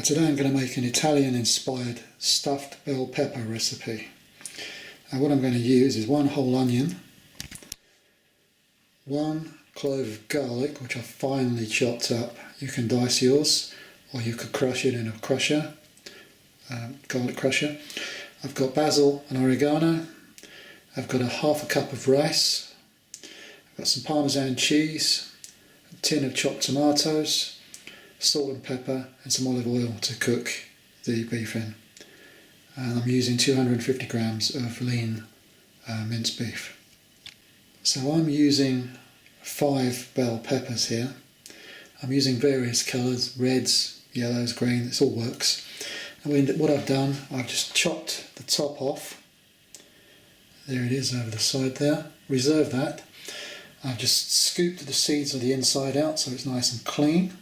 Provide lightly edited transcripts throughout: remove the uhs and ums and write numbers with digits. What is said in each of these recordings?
Today I'm going to make an Italian inspired stuffed bell pepper recipe. What I'm going to use is 1 whole onion, 1 clove of garlic which I've finely chopped up. You can dice yours or you could crush it in a crusher, garlic crusher. I've got basil and oregano. I've got a ½ cup of rice. I've got some Parmesan cheese, a tin of chopped tomatoes, salt and pepper and some olive oil to cook the beef in. And I'm using 250 grams of lean minced beef. So I'm using 5 bell peppers here. I'm using various colours, reds, yellows, green, this all works. And what I've done, I've just chopped the top off. There it is over the side there. Reserve that. I've just scooped the seeds of the inside out so it's nice and clean.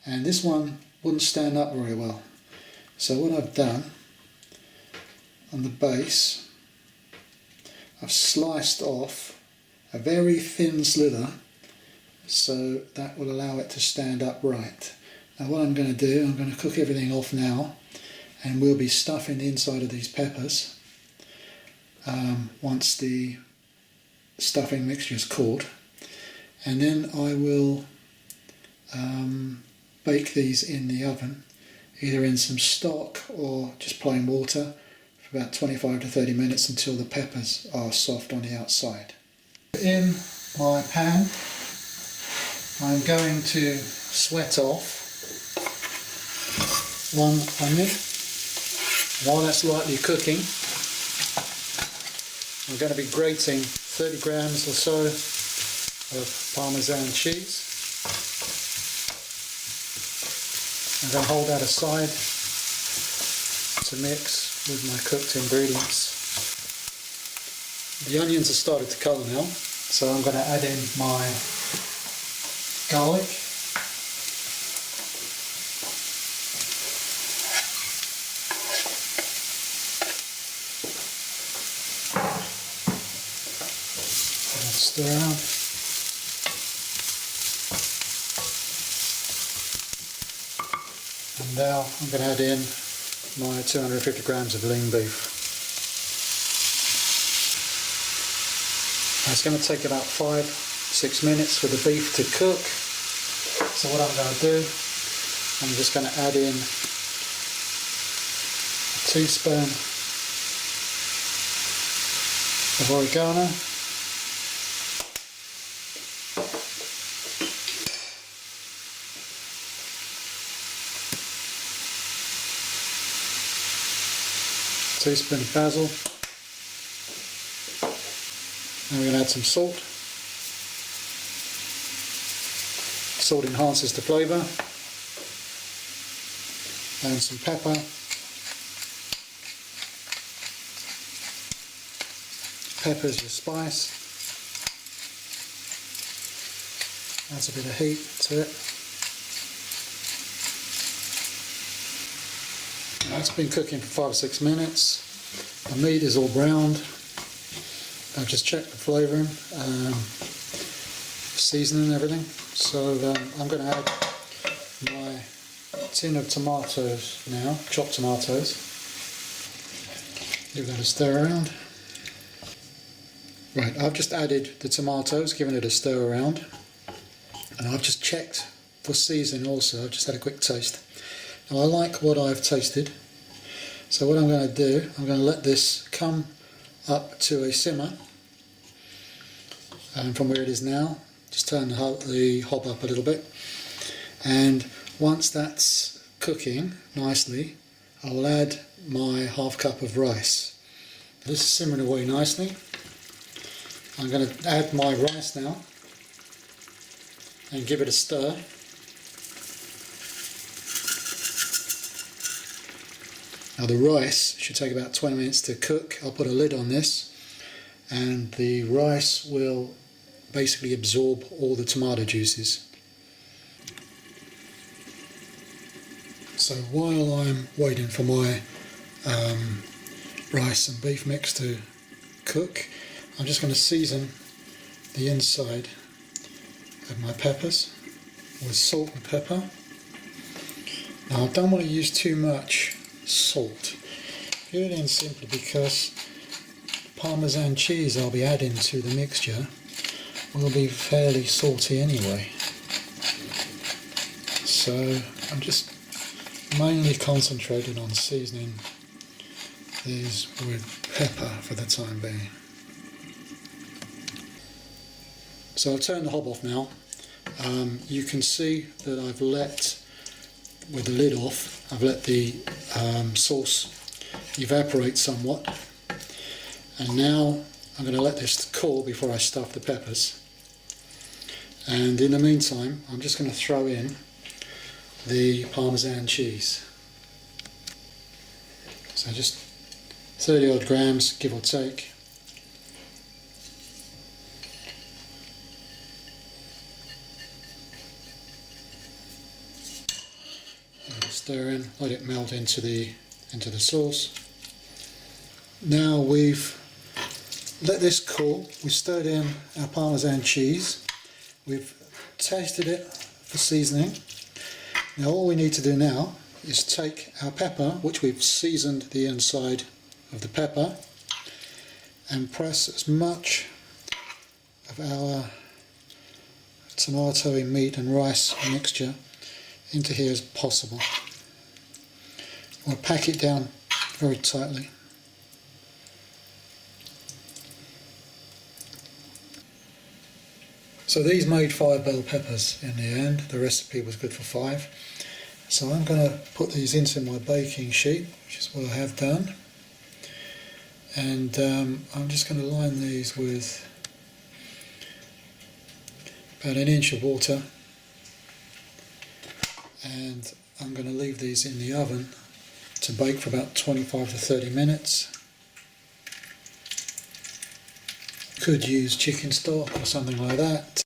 And this one wouldn't stand up very well. So what I've done on the base, I've sliced off a very thin slither so that will allow it to stand upright. Now what I'm going to do, I'm going to cook everything off now, and we'll be stuffing the inside of these peppers once the stuffing mixture is cooled, and then I will bake these in the oven, either in some stock or just plain water, for about 25 to 30 minutes until the peppers are soft on the outside. In my pan, I'm going to sweat off 1 onion. While that's lightly cooking, I'm going to be grating 30 grams or so of Parmesan cheese. I'm going to hold that aside to mix with my cooked ingredients. The onions have started to colour now, so I'm going to add in my garlic. Stir around. And now I'm going to add in my 250 grams of lean beef. Now it's going to take about 5-6 minutes for the beef to cook. So what I'm going to do, I'm just going to add in a teaspoon of oregano, teaspoon of basil, and we're going to add some salt. Salt enhances the flavour, and some pepper, pepper's your spice, adds a bit of heat to it. It's been cooking for 5 or 6 minutes. The meat is all browned. I've just checked the flavouring, seasoning and everything. So I'm going to add my tin of tomatoes now, chopped tomatoes. Give that a stir around. Right, I've just added the tomatoes, given it a stir around. And I've just checked for seasoning also. I've just had a quick taste. Now I like what I've tasted. So what I'm going to do, I'm going to let this come up to a simmer, and from where it is now, just turn the hob up a little bit, and once that's cooking nicely, I'll add my ½ cup of rice. This is simmering away nicely. I'm going to add my rice now and give it a stir. Now the rice should take about 20 minutes to cook. I'll put a lid on this and the rice will basically absorb all the tomato juices. So while I'm waiting for my rice and beef mix to cook, I'm just going to season the inside of my peppers with salt and pepper. Now I don't want to use too much salt, purely and simply because Parmesan cheese I'll be adding to the mixture will be fairly salty anyway. So I'm just mainly concentrating on seasoning these with pepper for the time being. So I'll turn the hob off now. You can see that I've let, with the lid off, I've let the sauce evaporate somewhat, and now I'm going to let this cool before I stuff the peppers. And in the meantime I'm just going to throw in the Parmesan cheese. So just 30 odd grams, give or take. Stir in, let it melt into the sauce. Now we've let this cool, we've stirred in our Parmesan cheese, we've tasted it for seasoning. Now all we need to do now is take our pepper, which we've seasoned the inside of the pepper, and press as much of our tomato, meat and rice mixture into here as possible. We'll pack it down very tightly. So these made 5 bell peppers in the end. The recipe was good for 5. So I'm going to put these into my baking sheet, which is what I have done. And I'm just going to line these with about 1 inch of water. And I'm going to leave these in the oven to bake for about 25 to 30 minutes. Could use chicken stock or something like that.